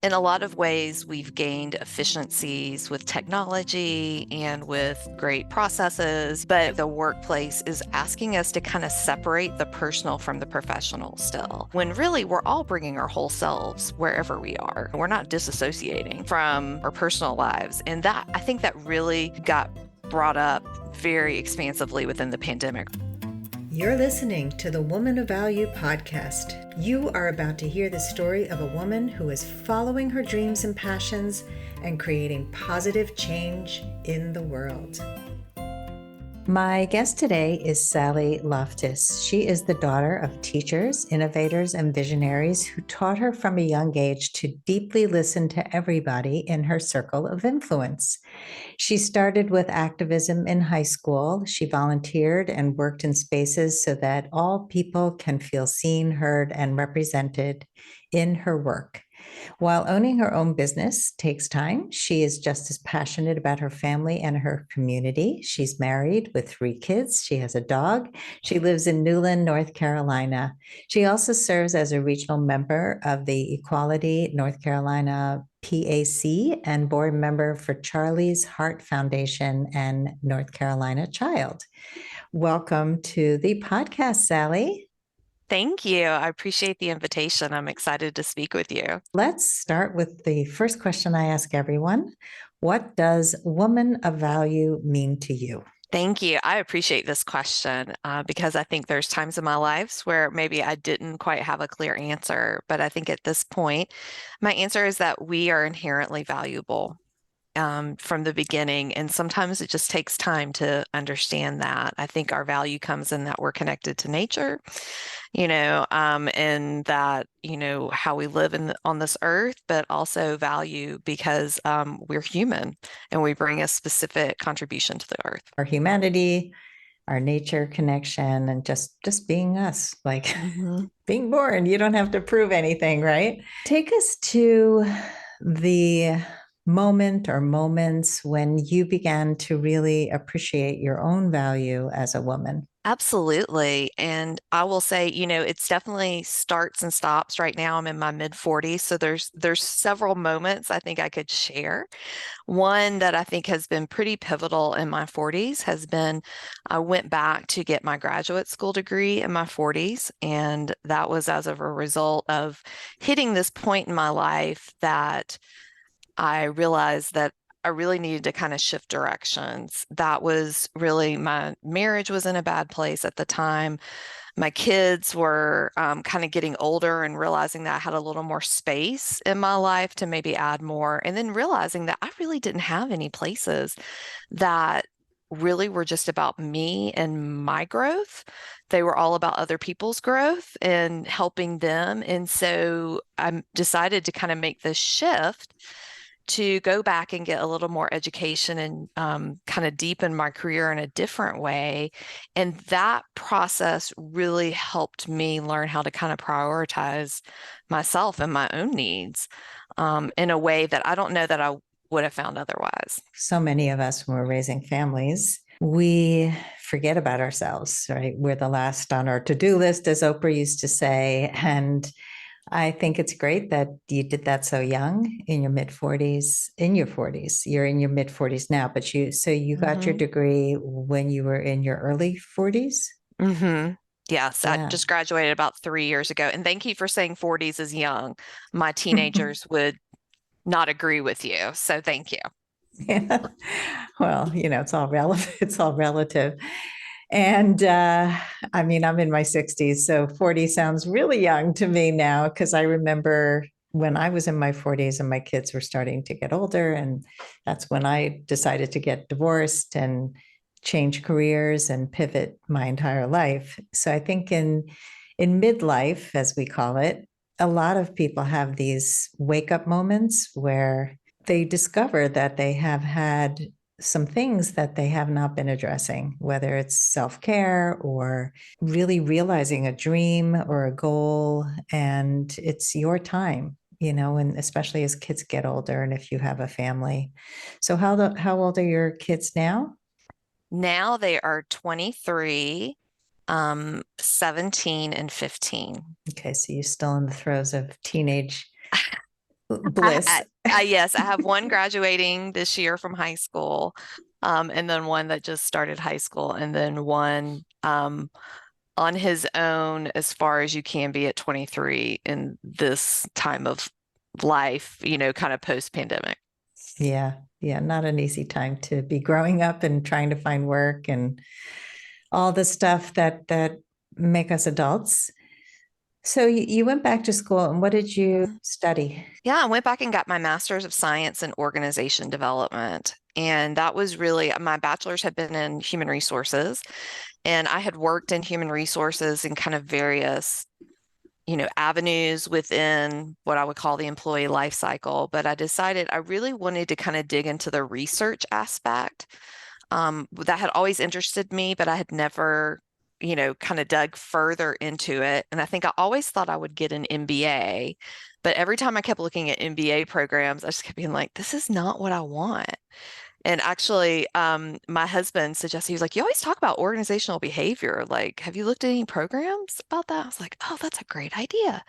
In a lot of ways, we've gained efficiencies with technology and with great processes, but the workplace is asking us to kind of separate the personal from the professional still, when really we're all bringing our whole selves wherever we are. We're not disassociating from our personal lives. And that, I think that really got brought up very expansively within the pandemic. You're listening to the Woman of Value podcast. You are about to hear the story of a woman who is following her dreams and passions and creating positive change in the world. My guest today is Sally Loftis. She is the daughter of teachers, innovators, and visionaries who taught her from a young age to deeply listen to everybody in her circle of influence. She started with activism in high school. She volunteered and worked in spaces so that all people can feel seen, heard, and represented in her work. While owning her own business takes time, she is just as passionate about her family and her community. She's married with 3 kids. She has a dog. She lives in Newland, North Carolina. She also serves as a regional member of the Equality North Carolina PAC and board member for Charlie's Heart Foundation and North Carolina Child. Welcome to the podcast, Sally. Thank you. I appreciate the invitation. I'm excited to speak with you. Let's start with the first question I ask everyone. What does woman of value mean to you? Thank you. I appreciate this question because I think there's times in my lives where maybe I didn't quite have a clear answer. But I think at this point, my answer is that we are inherently valuable from the beginning. And sometimes it just takes time to understand that. I think our value comes in that we're connected to nature, and that, how we live on this earth, but also value because we're human and we bring a specific contribution to the earth. Our humanity, our nature connection, and just being us, like being born. You don't have to prove anything, right? Take us to the moment or moments when you began to really appreciate your own value as a woman. Absolutely. And I will say, it's definitely starts and stops. Right now I'm in my mid 40s, so there's several moments I think I could share. One that I think has been pretty pivotal in my 40s has been I went back to get my graduate school degree in my 40s, and that was as of a result of hitting this point in my life that I realized that I really needed to kind of shift directions. That was really, my marriage was in a bad place at the time. My kids were kind of getting older and realizing that I had a little more space in my life to maybe add more. And then realizing that I really didn't have any places that really were just about me and my growth. They were all about other people's growth and helping them. And so I decided to kind of make this shift to go back and get a little more education and kind of deepen my career in a different way. And that process really helped me learn how to kind of prioritize myself and my own needs in a way that I don't know that I would have found otherwise. So many of us, when we're raising families, we forget about ourselves, right? We're the last on our to-do list, as Oprah used to say. And I think it's great that you did that so young, in your mid 40s, in your 40s. You're in your mid 40s now, but you got your degree when you were in your early 40s? Yes, I Yeah. just graduated about 3 years ago. And thank you for saying 40s is young. My teenagers would not agree with you. So thank you. Yeah. Well, it's all relative. It's all relative. And I mean, I'm in my 60s, so 40 sounds really young to me now, because I remember when I was in my 40s and my kids were starting to get older, and that's when I decided to get divorced and change careers and pivot my entire life. So I think in midlife, as we call it, a lot of people have these wake up moments where they discover that they have had some things that they have not been addressing, whether it's self-care or really realizing a dream or a goal. And it's your time, and especially as kids get older and if you have a family. So how old are your kids now? Now they are 23, 17, and 15. Okay, so you're still in the throes of teenage Bliss. Yes, I have one graduating this year from high school, and then one that just started high school, and then one on his own as far as you can be at 23 in this time of life, kind of post-pandemic. Yeah. Yeah. Not an easy time to be growing up and trying to find work and all the stuff that make us adults. So you went back to school and what did you Mhm. study? Yeah, I went back and got my master's of science in organization development. And that was really my bachelor's had been in human resources. And I had worked in human resources in kind of various, avenues within what I would call the employee life cycle. But I decided I really wanted to kind of dig into the research aspect. That had always interested me, but I had never, kind of dug further into it. And I think I always thought I would get an MBA, but every time I kept looking at MBA programs, I just kept being like, this is not what I want. And actually, my husband suggested, he was like, you always talk about organizational behavior. Like, have you looked at any programs about that? I was like, oh, that's a great idea.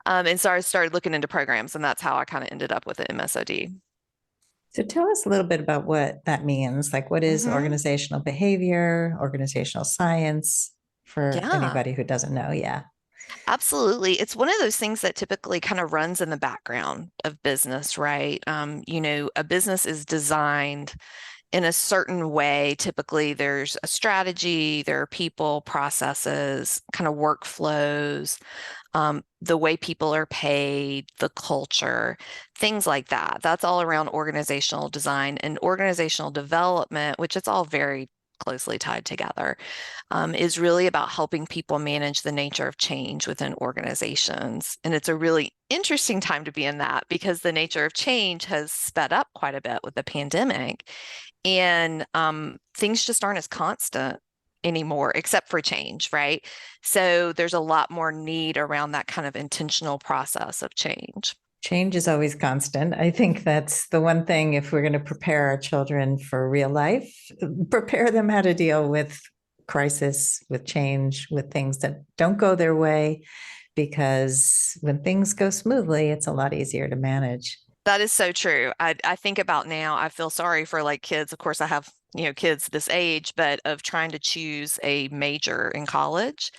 And so I started looking into programs, and that's how I kind of ended up with the MSOD. So tell us a little bit about what that means. Like, what is Hmm. organizational behavior, organizational science for Yeah. anybody who doesn't know? Yeah. Absolutely. It's one of those things that typically kind of runs in the background of business, right? A business is designed in a certain way. Typically, there's a strategy, there are people, processes, kind of workflows, the way people are paid, the culture, things like that. That's all around organizational design and organizational development, which it's all very closely tied together, is really about helping people manage the nature of change within organizations. And it's a really interesting time to be in that because the nature of change has sped up quite a bit with the pandemic. And things just aren't as constant anymore, except for change, right? So there's a lot more need around that kind of intentional process of change. Change is always constant. I think that's the one thing if we're going to prepare our children for real life, prepare them how to deal with crisis, with change, with things that don't go their way, because when things go smoothly, it's a lot easier to manage. That is so true. I think about now, I feel sorry for like kids. Of course, I have, kids this age, but of trying to choose a major in college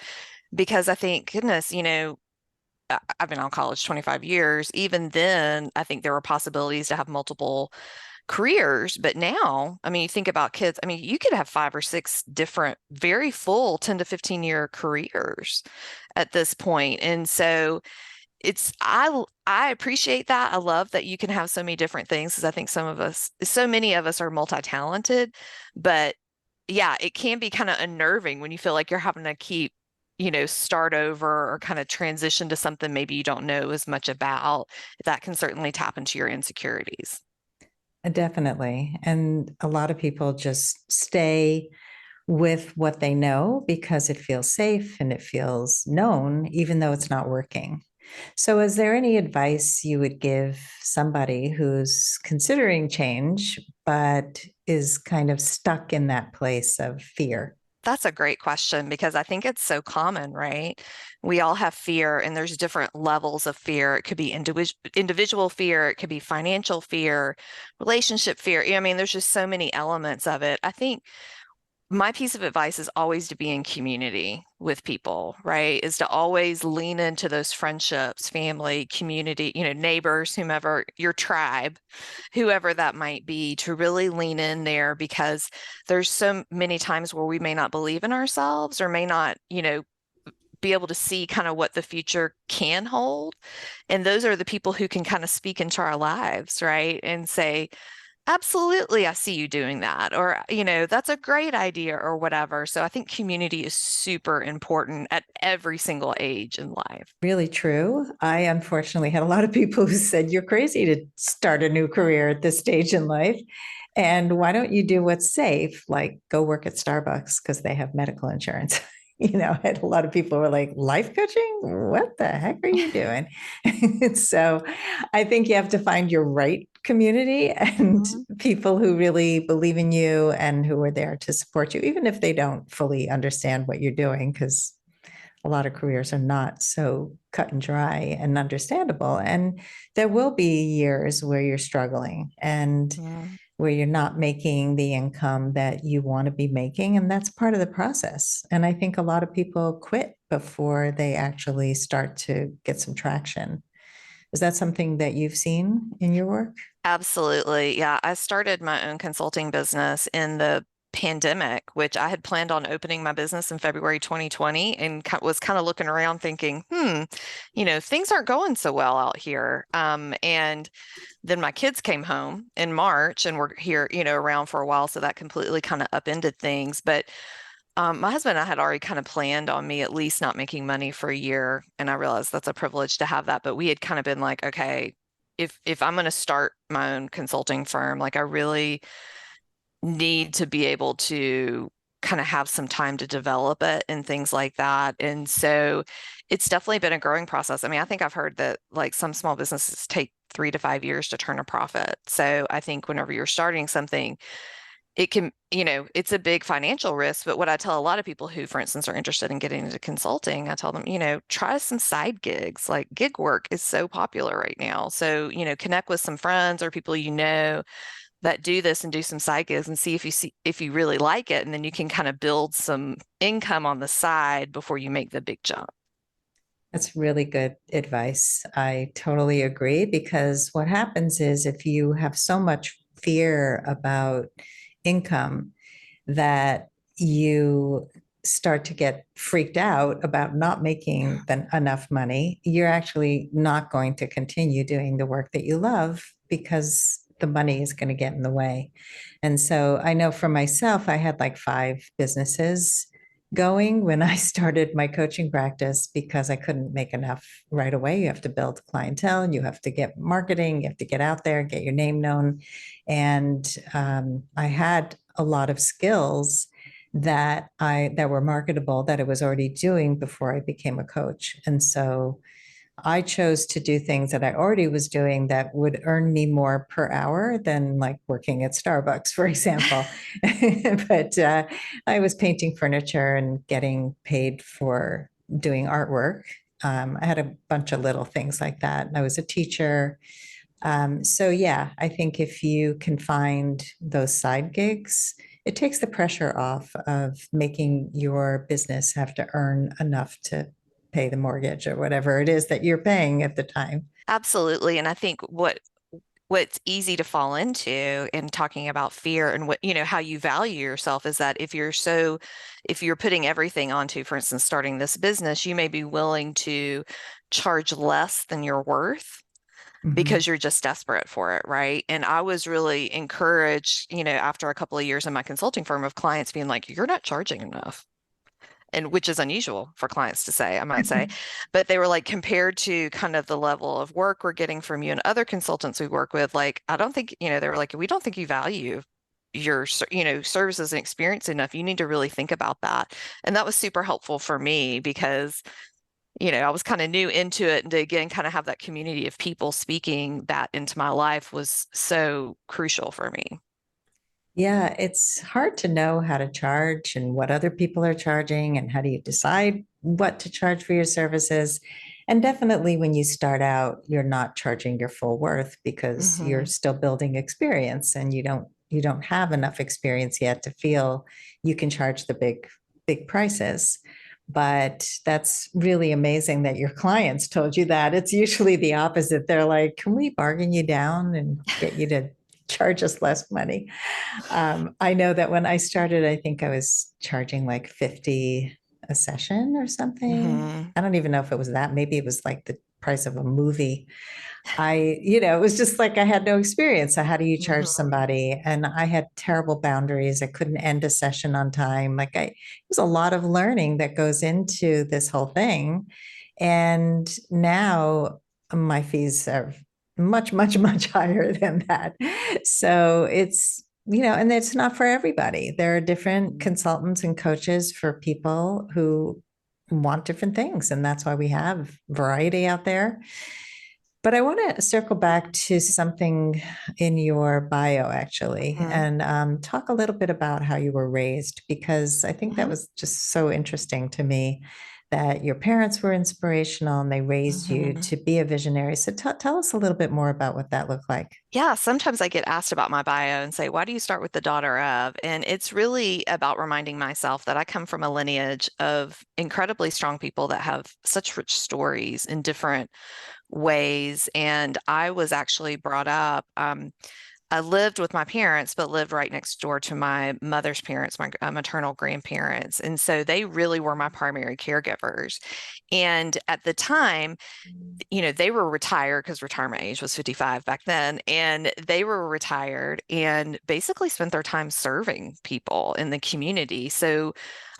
because I think, goodness, I've been on college 25 years. Even then, I think there were possibilities to have multiple careers. But now, I mean, you think about kids, I mean, you could have five or six different, very full 10 to 15-year careers at this point. And so I appreciate that. I love that you can have so many different things because I think so many of us are multi-talented, but yeah, it can be kind of unnerving when you feel like you're having to keep, start over or kind of transition to something maybe you don't know as much about. That can certainly tap into your insecurities. Definitely. And a lot of people just stay with what they know because it feels safe and it feels known, even though it's not working. So, is there any advice you would give somebody who's considering change, but is kind of stuck in that place of fear? That's a great question because I think it's so common, right? We all have fear, and there's different levels of fear. It could be individual fear, it could be financial fear, relationship fear. I mean, there's just so many elements of it. I think my piece of advice is always to be in community with people, right? Is to always lean into those friendships, family, community, neighbors, whomever, your tribe, whoever that might be, to really lean in there because there's so many times where we may not believe in ourselves or may not, be able to see kind of what the future can hold. And those are the people who can kind of speak into our lives, right? And say, absolutely, I see you doing that, or, that's a great idea, or whatever. So I think community is super important at every single age in life. Really true. I unfortunately had a lot of people who said, "You're crazy to start a new career at this stage in life. And why don't you do what's safe, like go work at Starbucks because they have medical insurance?" And a lot of people were like, "Life coaching? What the heck are you doing?" So I think you have to find your right community and Mhm. people who really believe in you and who are there to support you, even if they don't fully understand what you're doing, because a lot of careers are not so cut and dry and understandable. And there will be years where you're struggling and Mm. where you're not making the income that you want to be making. And that's part of the process. And I think a lot of people quit before they actually start to get some traction. Is that something that you've seen in your work? Absolutely. Yeah. I started my own consulting business in the pandemic, which I had planned on opening my business in February 2020 and was kind of looking around thinking, things aren't going so well out here. And then my kids came home in March and were here, around for a while. So that completely kind of upended things. But my husband and I had already kind of planned on me at least not making money for a year, and I realized that's a privilege to have that. But we had kind of been like, okay, if I'm going to start my own consulting firm, like I really need to be able to kind of have some time to develop it and things like that. And so it's definitely been a growing process. I mean, I think I've heard that like some small businesses take 3 to 5 years to turn a profit. So I think whenever you're starting something, it can, it's a big financial risk. But what I tell a lot of people who, for instance, are interested in getting into consulting, I tell them, try some side gigs. Like gig work is so popular right now. So, connect with some friends or people that do this and do some side gigs and see if you really like it. And then you can kind of build some income on the side before you make the big jump. That's really good advice. I totally agree because what happens is if you have so much fear about income that you start to get freaked out about not making enough money, you're actually not going to continue doing the work that you love because the money is going to get in the way. And so I know for myself, I had like 5 businesses going when I started my coaching practice because I couldn't make enough right away. You have to build clientele, you have to get marketing, you have to get out there, get your name known. And I had a lot of skills that were marketable that I was already doing before I became a coach. And so I chose to do things that I already was doing that would earn me more per hour than like working at Starbucks, for example. But I was painting furniture and getting paid for doing artwork. I had a bunch of little things like that. I was a teacher. So, yeah, I think if you can find those side gigs, it takes the pressure off of making your business have to earn enough to pay the mortgage or whatever it is that you're paying at the time. Absolutely. And I think what's easy to fall into in talking about fear and what, how you value yourself is that if you're putting everything onto, for instance, starting this business, you may be willing to charge less than you're worth Mhm. because you're just desperate for it, right? And I was really encouraged, after a couple of years in my consulting firm of clients being like, you're not charging enough. And which is unusual for clients to say, I might say. But they were like, compared to kind of the level of work we're getting from you and other consultants we work with, like, I don't think, they were like, we don't think you value your, services and experience enough. You need to really think about that. And that was super helpful for me because I was kind of new into it, and to again kind of have that community of people speaking that into my life was so crucial for me. Yeah, it's hard to know how to charge and what other people are charging and how do you decide what to charge for your services. And definitely when you start out, you're not charging your full worth because you're Hmm. still building experience and you don't have enough experience yet to feel you can charge the big prices. But that's really amazing that your clients told you that. It's usually the opposite. They're like, "Can we bargain you down and get you to charge us less money?" I know that when I started, I think I was charging like 50 a session or something. Hmm. I don't even know if it was that. Maybe it was like the price of a movie. It was just like I had no experience. So how do you charge Hmm. somebody? And I had terrible boundaries. I couldn't end a session on time. It was a lot of learning that goes into this whole thing. And now my fees are much, much, much higher than that. So and it's not for everybody. There are different consultants and coaches for people who want different things. And that's why we have variety out there. But I want to circle back to something in your bio, actually, Hmm. and talk a little bit about how you were raised, because I think that Hmm. was just so interesting to me that your parents were inspirational and they raised you Mhm. to be a visionary. So tell us a little bit more about what that looked like. Yeah, sometimes I get asked about my bio and say, why do you start with the daughter of? And it's really about reminding myself that I come from a lineage of incredibly strong people that have such rich stories in different ways. And I was actually brought up, I lived with my parents, but lived right next door to my mother's parents, my maternal grandparents. And so they really were my primary caregivers. And at the time, they were retired because retirement age was 55 back then. And they were retired and basically spent their time serving people in the community. So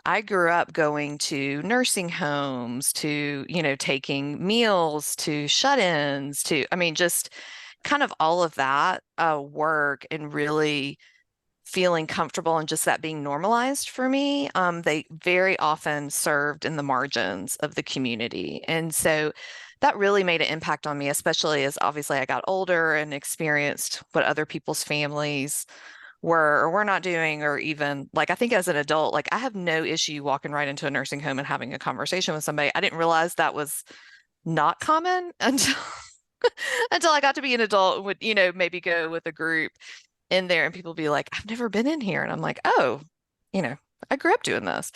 I grew up going to nursing homes, to, taking meals, to shut-ins, I mean, just kind of all of that work and really feeling comfortable and just that being normalized for me. They very often served in the margins of the community. And so that really made an impact on me, especially as obviously I got older and experienced what other people's families were or were not doing, or even like I think as an adult, like I have no issue walking right into a nursing home and having a conversation with somebody. I didn't realize that was not common until until I got to be an adult and would, maybe go with a group in there and people be like, I've never been in here. And I'm like, oh, you know, I grew up doing this.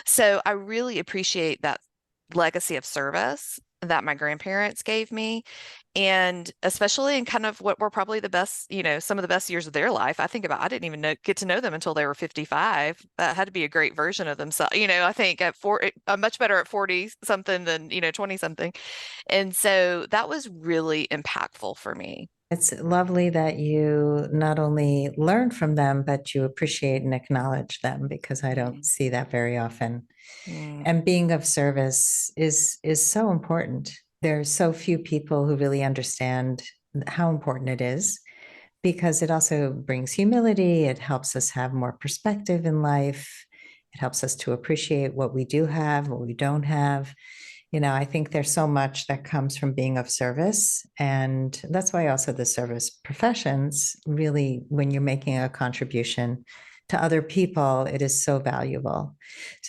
So I really appreciate that legacy of service that my grandparents gave me. And especially in kind of what were probably the best, some of the best years of their life. I think about, I didn't even get to know them until they were 55. That had to be a great version of themselves. I think I'm much better at 40 something than, 20 something. And so that was really impactful for me. It's lovely that you not only learn from them, but you appreciate and acknowledge them because I don't Mm, see that very often. mm, And being of service is so important. There are so few people who really understand how important it is because it also brings humility. It helps us have more perspective in life. It helps us to appreciate what we do have, what we don't have. I think there's so much that comes from being of service. And that's why also the service professions really, when you're making a contribution to other people, it is so valuable.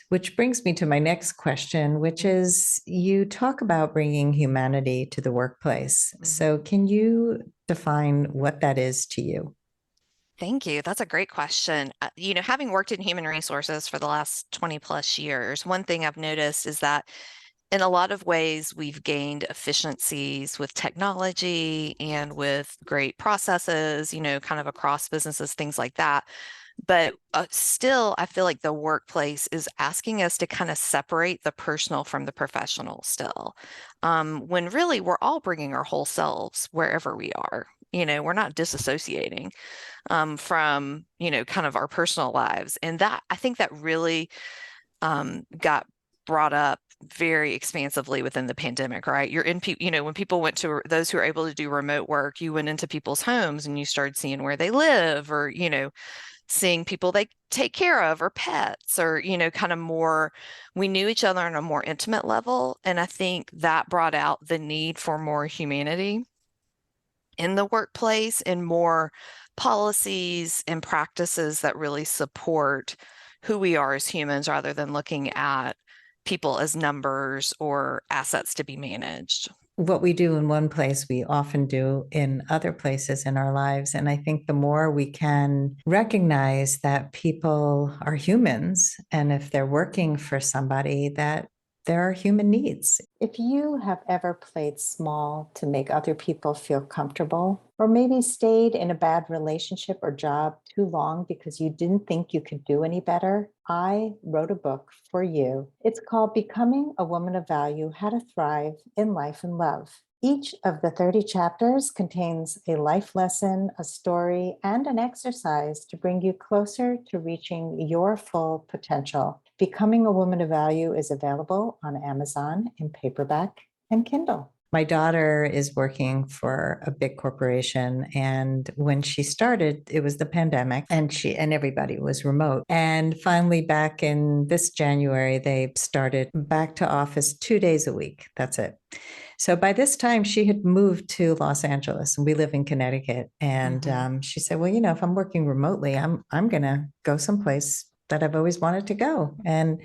Which brings me to my next question, which is you talk about bringing humanity to the workplace. So, mhm. can you define what that is to you? Thank you. That's a great question. Having worked in human resources for the last 20 plus years, one thing I've noticed is that in a lot of ways, we've gained efficiencies with technology and with great processes, kind of across businesses, things like that. But still, I feel like the workplace is asking us to kind of separate the personal from the professional still, when really we're all bringing our whole selves wherever we are. We're not disassociating from, kind of our personal lives. And that I think that really got brought up very expansively within the pandemic, right? When people went to those who are able to do remote work, you went into people's homes and you started seeing where they live, or, seeing people they take care of, or pets, or, kind of more, we knew each other on a more intimate level. And I think that brought out the need for more humanity in the workplace and more policies and practices that really support who we are as humans rather than looking at people as numbers or assets to be managed. What we do in one place, we often do in other places in our lives. And I think the more we can recognize that people are humans, and if they're working for somebody, that there are human needs. If you have ever played small to make other people feel comfortable, or maybe stayed in a bad relationship or job too long because you didn't think you could do any better, I wrote a book for you. It's called Becoming a Woman of Value: How to Thrive in Life and Love. Each of the 30 chapters contains a life lesson, a story, and an exercise to bring you closer to reaching your full potential. Becoming a Woman of Value is available on Amazon in paperback and Kindle. My daughter is working for a big corporation, and when she started, it was the pandemic, and everybody was remote. And finally, back in this January, they started back to office 2 days a week. That's it. So by this time, she had moved to Los Angeles, and we live in Connecticut. And Mhm. she said, "Well, if I'm working remotely, I'm going to go someplace that I've always wanted to go. And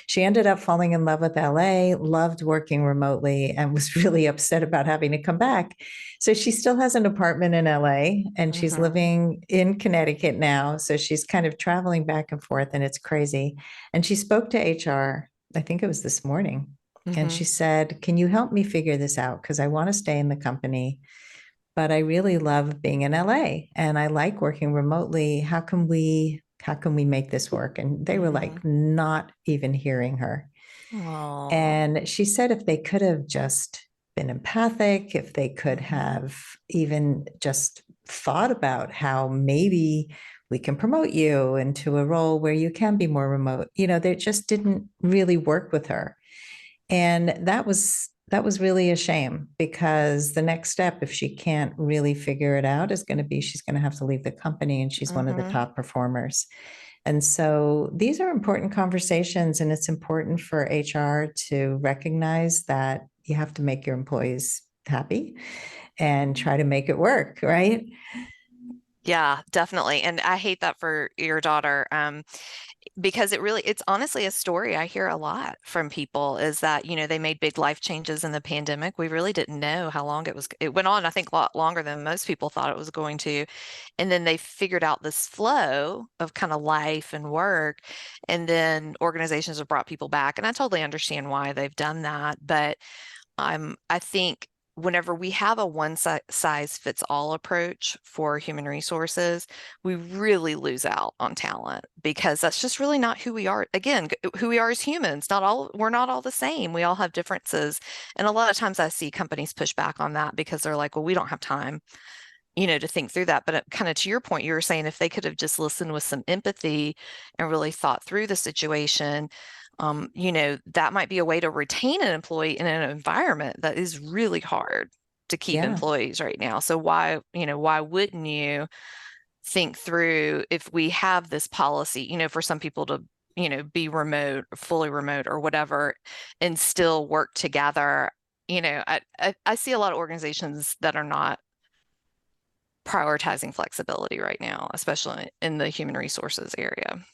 she ended up falling in love with LA, loved working remotely, and was really upset about having to come back. So she still has an apartment in LA and she's Mm-hmm. living in Connecticut now. So she's kind of traveling back and forth, and it's crazy. And she spoke to HR, I think it was this morning. And Mm-hmm. she said, "Can you help me figure this out? Because I want to stay in the company, but I really love being in LA and I like working remotely. How can we make this work?" And they were Mm-hmm. like not even hearing her. Oh. And she said if they could have just been empathic, if they could Mm-hmm. have even just thought about how maybe we can promote you into a role where you can be more remote, they just didn't really work with her. And that was really a shame, because the next step, if she can't really figure it out, is going to be she's going to have to leave the company, and she's one of the Mm-hmm. top performers. And so these are important conversations, and it's important for HR to recognize that you have to make your employees happy and try to make it work, right? Yeah, definitely. And I hate that for your daughter. Because it's honestly a story I hear a lot from people is that, they made big life changes in the pandemic. We really didn't know how long it went on, I think, a lot longer than most people thought it was going to. And then they figured out this flow of kind of life and work. And then organizations have brought people back. And I totally understand why they've done that. But I think whenever we have a one size fits all approach for human resources, we really lose out on talent because that's just really not who we are. Again, who we are as humans. We're not all the same. We all have differences. And a lot of times I see companies push back on that because they're like, well, we don't have time, to think through that. But kind of to your point, you were saying if they could have just listened with some empathy and really thought through the situation, that might be a way to retain an employee in an environment that is really hard to keep Yeah. employees right now. So why wouldn't you think through if we have this policy, for some people to, be remote, fully remote or whatever, and still work together. I see a lot of organizations that are not prioritizing flexibility right now, especially in the human resources area.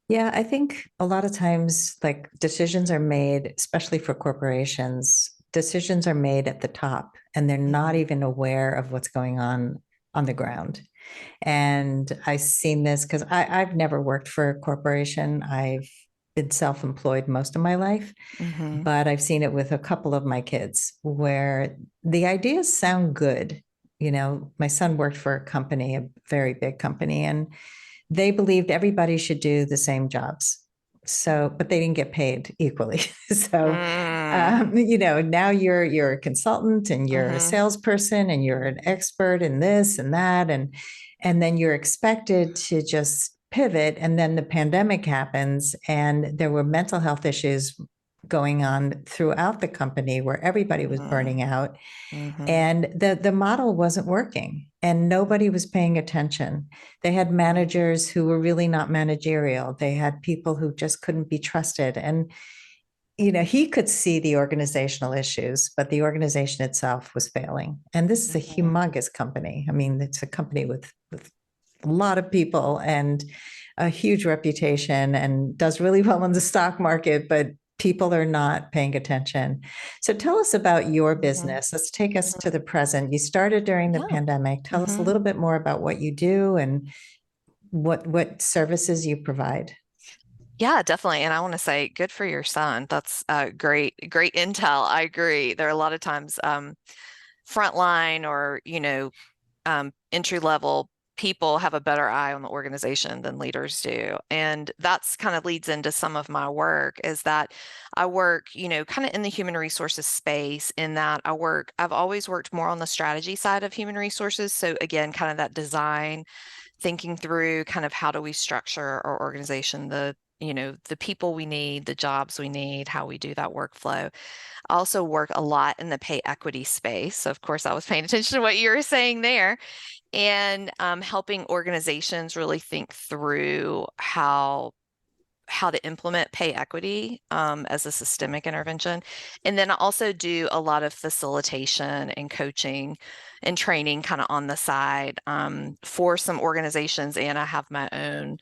Yeah, I think a lot of times, like, decisions are made, especially for corporations, decisions are made at the top, and they're not Mhm. even aware of what's going on the ground. And I've seen this because I've never worked for a corporation. I've been self-employed most of my life, Mhm. but I've seen it with a couple of my kids where the ideas sound good. My son worked for a company, a very big company, and they believed everybody should do the same jobs. So, but they didn't get paid equally. So, Mm. now you're a consultant and you're a Mhm. salesperson and you're an expert in this and that, and then you're expected to just pivot. And then the pandemic happens, and there were mental health issues going on throughout the company where everybody was Mhm. burning out, Mhm. and the model wasn't working and nobody was paying attention. They had managers who were really not managerial. They had people who just couldn't be trusted. And he could see the organizational issues, but the organization itself was failing. And this is a Mhm. humongous company. I mean, it's a company with a lot of people and a huge reputation and does really well in the stock market, but people are not paying attention. So tell us about your Mhm. business. Let's take us to Mhm. the present. You started during the Yeah. pandemic. Tell us a Mhm. little bit more about what you do and what services you provide. Yeah, definitely. And I want to say, good for your son. That's great, great intel. I agree. There are a lot of times frontline or, entry level people have a better eye on the organization than leaders do. And that's kind of leads into some of my work is that I work, kind of in the human resources space in that I've always worked more on the strategy side of human resources. So again, kind of that design, thinking through kind of how do we structure our organization, the people we need, the jobs we need, how we do that workflow. I also work a lot in the pay equity space. So of course, I was paying attention to what you were saying there and helping organizations really think through how to implement pay equity as a systemic intervention. And then I also do a lot of facilitation and coaching and training kind of on the side for some organizations. And I have my own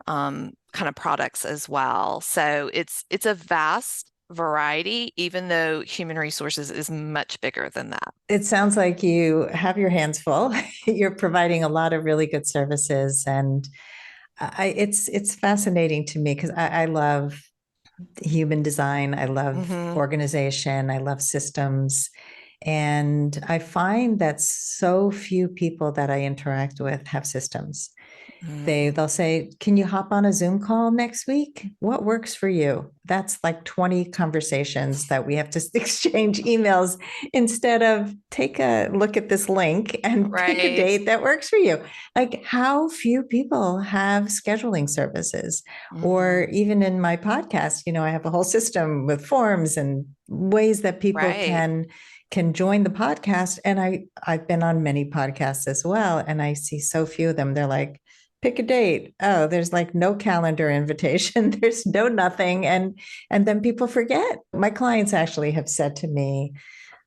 kind of products as well. So it's a vast variety, even though human resources is much bigger than that. It sounds like you have your hands full. You're providing a lot of really good services, and it's fascinating to me because I love human design. I love Hmm. organization. I love systems. And I find that so few people that I interact with have systems. They'll say, "Can you hop on a Zoom call next week? What works for you?" That's like 20 conversations that we have to exchange emails instead of take a look at this link and pick a Right. date that works for you. Like, how few people have scheduling services? Or Hmm. even in my podcast, I have a whole system with forms and ways that people Right. can join the podcast. And I've been on many podcasts as well, and I see so few of them. They're like, pick a date. Oh, there's like no calendar invitation. There's no nothing. And then people forget. My clients actually have said to me,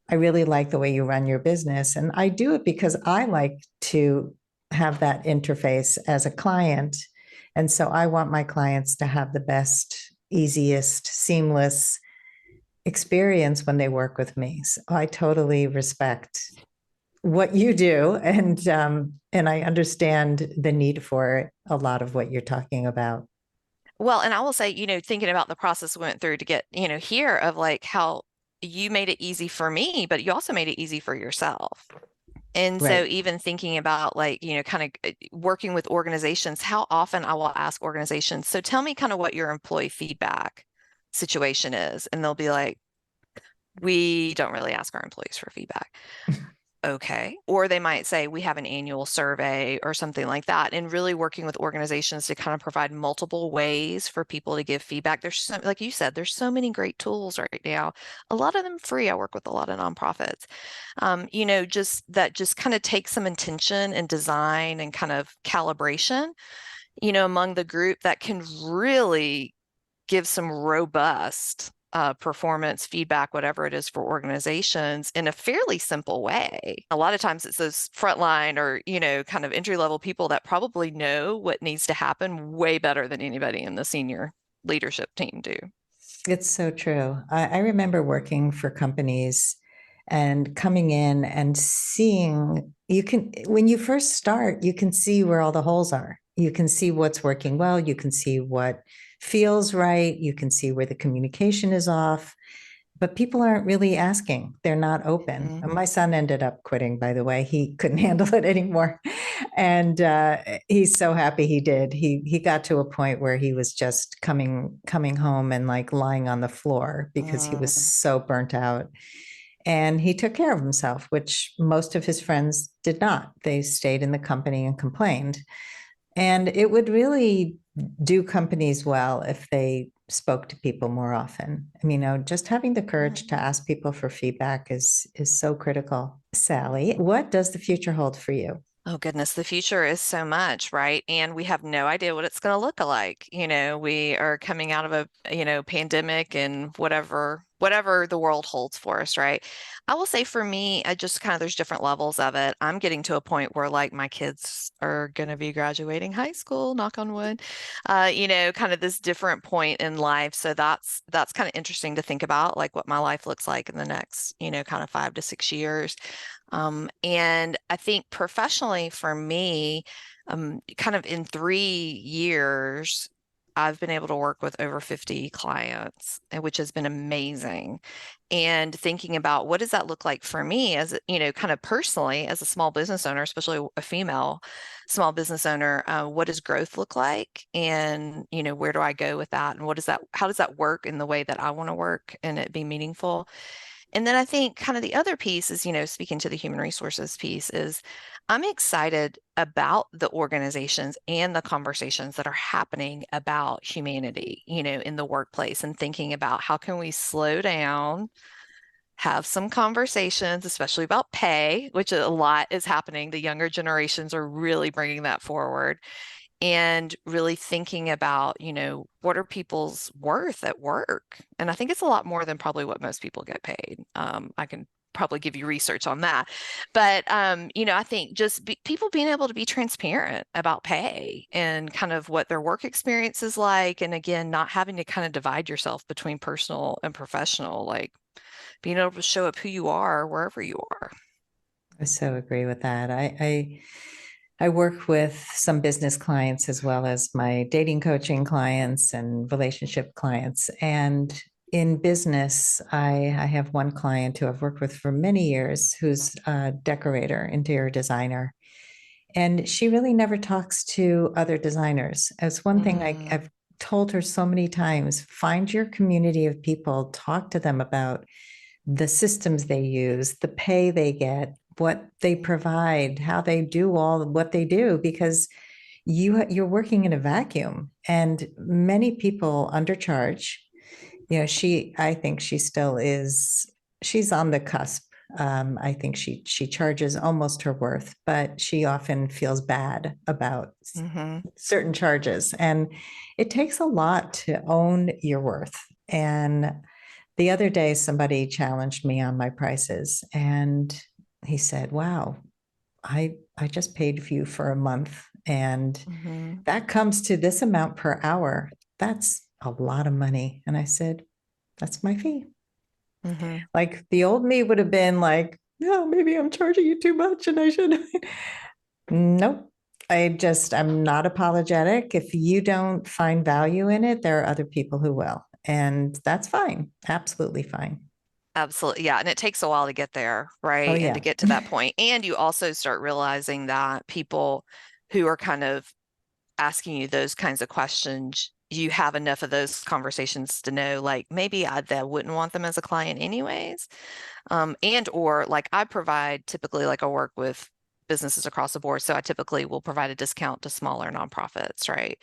"I really like the way you run your business." And I do it because I like to have that interface as a client. And so I want my clients to have the best, easiest, seamless experience when they work with me. So I totally respect what you do, and I understand the need for a lot of what you're talking about. Well, and I will say, thinking about the process we went through to get, here of like how you made it easy for me, but you also made it easy for yourself. And so Right. even thinking about like, kind of working with organizations, how often I will ask organizations, so tell me kind of what your employee feedback situation is. And they'll be like, we don't really ask our employees for feedback. Okay. Or they might say we have an annual survey or something like that. And really working with organizations to kind of provide multiple ways for people to give feedback. There's so, like you said, there's so many great tools right now. A lot of them free. I work with a lot of nonprofits. Just kind of take some intention and design and kind of calibration, among the group that can really give some robust performance feedback, whatever it is for organizations in a fairly simple way. A lot of times it's those frontline or, kind of entry level people that probably know what needs to happen way better than anybody in the senior leadership team do. It's so true. I remember working for companies and coming in and seeing, when you first start, you can see where all the holes are. You can see what's working well. You can see what feels right. You can see where the communication is off. But people aren't really asking. They're not open. Mhm. My son ended up quitting, by the way. He couldn't handle it anymore. And he's so happy he did. He got to a point where he was just coming home and like lying on the floor because he was Mm. so burnt out. And he took care of himself, which most of his friends did not. They stayed in the company and complained. And it would really do companies well if they spoke to people more often. I mean, just having the courage to Mhm. ask people for feedback is so critical. Sally, what does the future hold for you? Oh goodness, the future is so much, right? And we have no idea what it's going to look like. We are coming out of a, pandemic and whatever the world holds for us, right? I will say for me, I just kind of there's different levels of it. I'm getting to a point where like my kids are going to be graduating high school, knock on wood. Kind of this different point in life. So that's kind of interesting to think about, like what my life looks like in the next, kind of 5 to 6 years. And I think professionally for me, kind of in 3 years, I've been able to work with over 50 clients, which has been amazing. And thinking about what does that look like for me as, kind of personally as a small business owner, especially a female small business owner, what does growth look like? And, where do I go with that? And how does that work in the way that I want to work and it be meaningful? And then I think kind of the other piece is, speaking to the human resources piece, is I'm excited about the organizations and the conversations that are happening about humanity, in the workplace and thinking about how can we slow down, have some conversations, especially about pay, which a lot is happening. The younger generations are really bringing that forward and really thinking about, what are people's worth at work? And I think it's a lot more than probably what most people get paid. I can probably give you research on that. But I think just people being able to be transparent about pay and kind of what their work experience is like, and again, not having to kind of divide yourself between personal and professional, like being able to show up who you are wherever you are. I so agree with that. I work with some business clients as well as my dating coaching clients and relationship clients. And in business, I have one client who I've worked with for many years who's a decorator, interior designer. And she really never talks to other designers. As one thing Mm, I've told her so many times, find your community of people, talk to them about the systems they use, the pay they get, what they provide, how they do all what they do, because you're working in a vacuum, and many people undercharge. I think she still is. She's on the cusp. I think she charges almost her worth, but she often feels bad about hmm certain charges, and it takes a lot to own your worth. And the other day, somebody challenged me on my prices, and he said, "Wow, I just paid you for a month, and hmm that comes to this amount per hour. That's a lot of money." And I said, "That's my fee." hmm Like the old me would have been like, "No, maybe I'm charging you too much, and I should." Nope. I'm not apologetic. If you don't find value in it, there are other people who will. And that's fine. Absolutely fine. Absolutely. Yeah. And it takes a while to get there, Oh, right? And to yeah. get to that point. And you also start realizing that people who are kind of asking you those kinds of questions, you have enough of those conversations to know, like, maybe I wouldn't want them as a client anyways. And or like I provide typically like I work with businesses across the board. So I typically will provide a discount to smaller nonprofits, right?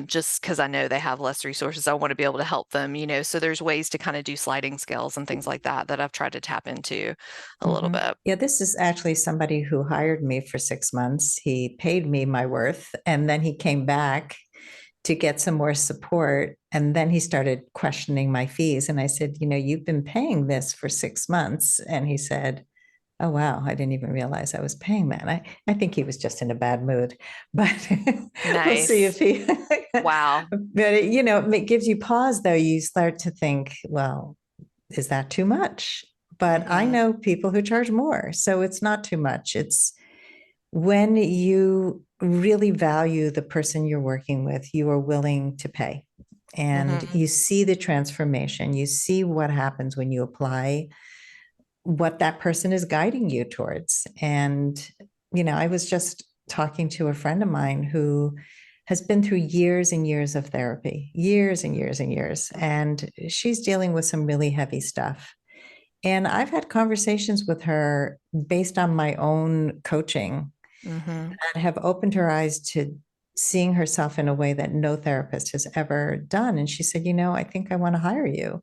Just because I know they have less resources, I want to be able to help them. So there's ways to kind of do sliding scales and things like that that I've tried to tap into a little Mhm. bit. Yeah, this is actually somebody who hired me for 6 months. He paid me my worth, and then he came back to get some more support. And then he started questioning my fees. And I said, "You've been paying this for 6 months." And he said, "Oh, wow, I didn't even realize I was paying that." I think he was just in a bad mood, but we'll see if Nice. he, Wow. but it gives you pause though. You start to think, well, is that too much? But I hmm know people who charge more, so it's not too much. It's when you really value the person you're working with, you are willing to pay. And hmm you see the transformation. You see what happens when you apply what that person is guiding you towards. And, I was just talking to a friend of mine who has been through years and years of therapy, years and years and years, and she's dealing with some really heavy stuff. And I've had conversations with her based on my own coaching hmm that have opened her eyes to seeing herself in a way that no therapist has ever done. And she said, "I think I want to hire you."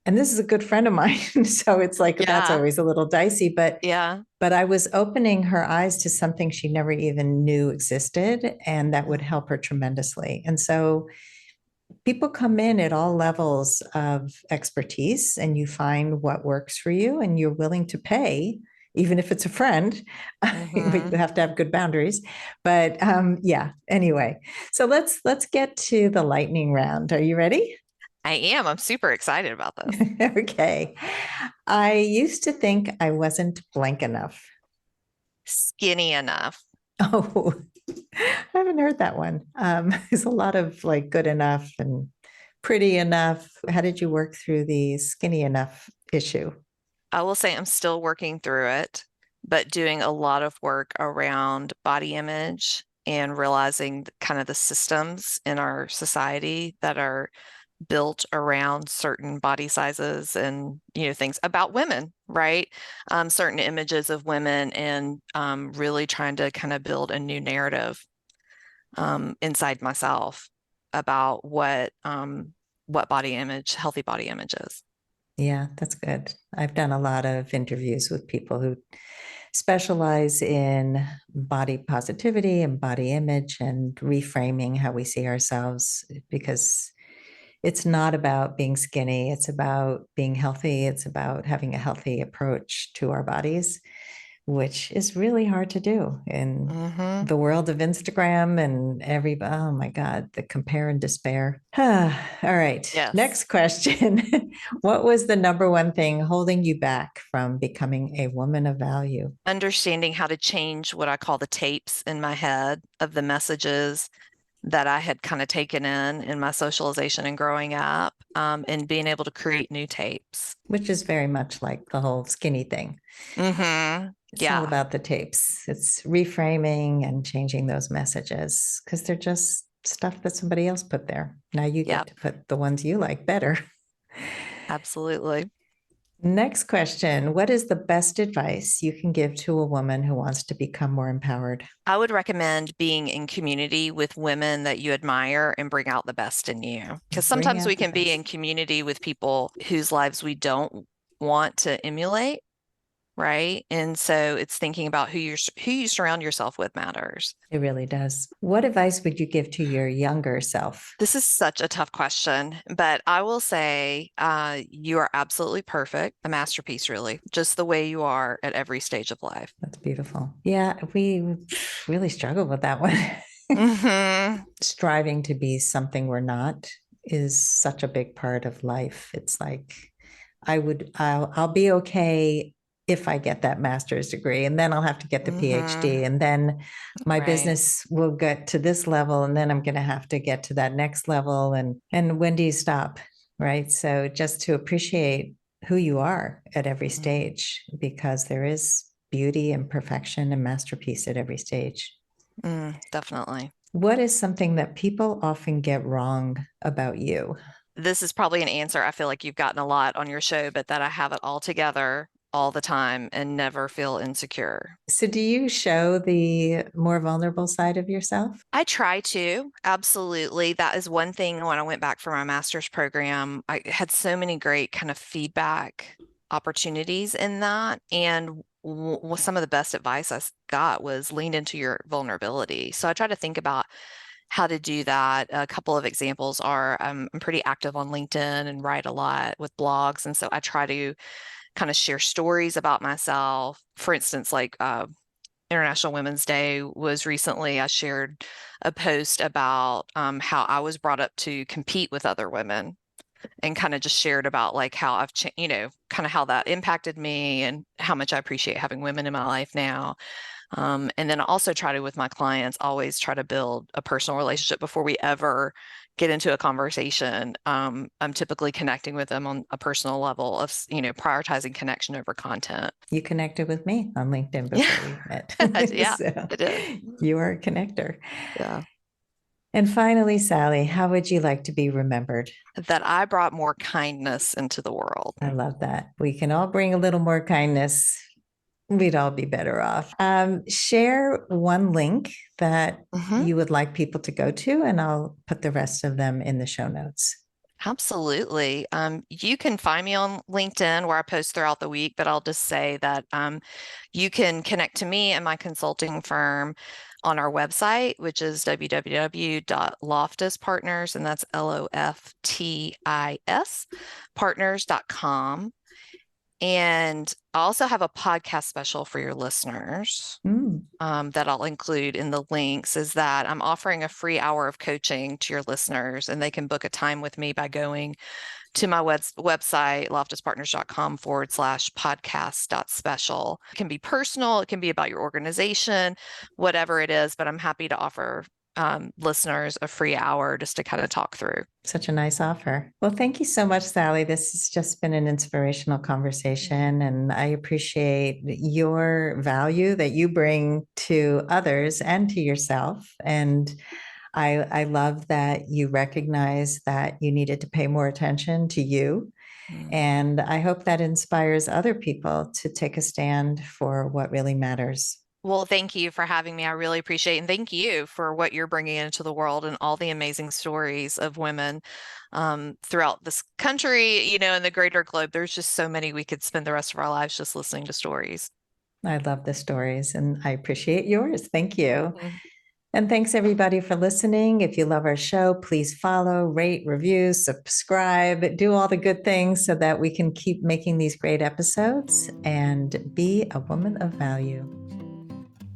And this is a good friend of mine. So it's like that's Yeah. always a little dicey, but Yeah. I was opening her eyes to something she never even knew existed, and that would help her tremendously. And so people come in at all levels of expertise, and you find what works for you, and you're willing to pay, even if it's a friend. We hmm have to have good boundaries. But yeah, anyway. So let's get to the lightning round. Are you ready? I am. I'm super excited about this. Okay. I used to think I wasn't blank enough. Skinny enough. Oh, I haven't heard that one. There's a lot of like good enough and pretty enough. How did you work through the skinny enough issue? I will say I'm still working through it, but doing a lot of work around body image and realizing kind of the systems in our society that are built around certain body sizes and things about women, right? Certain images of women and really trying to kind of build a new narrative inside myself about what body image, healthy body image is. Yeah, that's good. I've done a lot of interviews with people who specialize in body positivity and body image and reframing how we see ourselves because It's not about being skinny. It's about being healthy. It's about having a healthy approach to our bodies, which is really hard to do in Hmm. the world of Instagram and oh my God, the compare and despair. All right. Yes. Next question. What was the number one thing holding you back from becoming a woman of value? Understanding how to change what I call the tapes in my head of the messages that I had kind of taken in my socialization and growing up, and being able to create new tapes. Which is very much like the whole skinny thing. Hmm. It's all Yeah. about the tapes. It's reframing and changing those messages because they're just stuff that somebody else put there. Now you Yeah. get to put the ones you like better. Absolutely. Next question. What is the best advice you can give to a woman who wants to become more empowered? I would recommend being in community with women that you admire and bring out the best in you. Because Bring sometimes we out the can be in best. community with people whose lives we don't want to emulate, right? And so it's thinking about who you surround yourself with matters. It really does. What advice would you give to your younger self? This is such a tough question, but I will say you are absolutely perfect, a masterpiece, really, just the way you are at every stage of life. That's beautiful. Yeah, we really struggle with that one. Hmm. Striving to be something we're not is such a big part of life. It's like I'll be okay if I get that master's degree, and then I'll have to get the Hmm. PhD, and then my Right. business will get to this level, and then I'm going to have to get to that next level. And when do you stop? Right. So just to appreciate who you are at every Mm, stage, because there is beauty and perfection and masterpiece at every stage. definitely. What is something that people often get wrong about you? This is probably an answer I feel like you've gotten a lot on your show, but that I have it all together all the time and never feel insecure. So, do you show the more vulnerable side of yourself? I try to, absolutely. That is one thing when I went back for my master's program, I had so many great kind of feedback opportunities in that. And some of the best advice got was lean into your vulnerability. So I try to think about how to do that. A couple of examples are I'm pretty active on LinkedIn and write a lot with blogs. And so I try to kind of share stories about myself. For instance, like International Women's Day was recently, I shared a post about how I was brought up to compete with other women and kind of just shared about like how I've changed, kind of how that impacted me and how much I appreciate having women in my life now. And then I also try to, with my clients, always try to build a personal relationship before we ever get into a conversation. I'm typically connecting with them on a personal level of, prioritizing connection over content. You connected with me on LinkedIn Yeah, before we met. yeah, So, I did. you are a connector. Yeah. And finally, Sally, how would you like to be remembered? That I brought more kindness into the world. I love that. We can all bring a little more kindness. We'd all be better off. Share one link that Hmm. you would like people to go to, and I'll put the rest of them in the show notes. Absolutely. You can find me on LinkedIn where I post throughout the week, but I'll just say that you can connect to me and my consulting firm on our website, which is www.loftispartners, and that's Loftis partners.com. And I also have a podcast special for your listeners. Mm. That I'll include in the links is that I'm offering a free hour of coaching to your listeners, and they can book a time with me by going to my website, loftispartners.com/podcast.special. It can be personal, it can be about your organization, whatever it is, but I'm happy to offer listeners a free hour just to kind of talk through. Such a nice offer. Well, thank you so much, Sally. This has just been an inspirational conversation, and I appreciate your value that you bring to others and to yourself. And I love that you recognize that you needed to pay more attention to you. Mm. And I hope that inspires other people to take a stand for what really matters. Well, thank you for having me. I really appreciate it. And thank you for what you're bringing into the world and all the amazing stories of women throughout this country, and the greater globe. There's just so many we could spend the rest of our lives just listening to stories. I love the stories and I appreciate yours. Thank you. Mhm. And thanks everybody for listening. If you love our show, please follow, rate, review, subscribe, do all the good things so that we can keep making these great episodes and be a woman of value.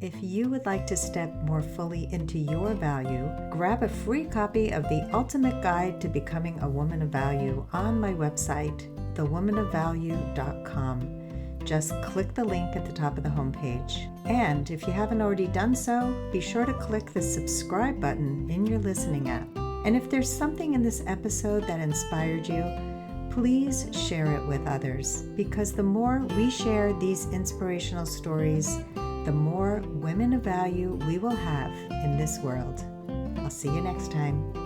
If you would like to step more fully into your value, grab a free copy of The Ultimate Guide to Becoming a Woman of Value on my website, thewomanofvalue.com. Just click the link at the top of the homepage. And if you haven't already done so, be sure to click the subscribe button in your listening app. And if there's something in this episode that inspired you, please share it with others, because the more we share these inspirational stories, the more women of value we will have in this world. I'll see you next time.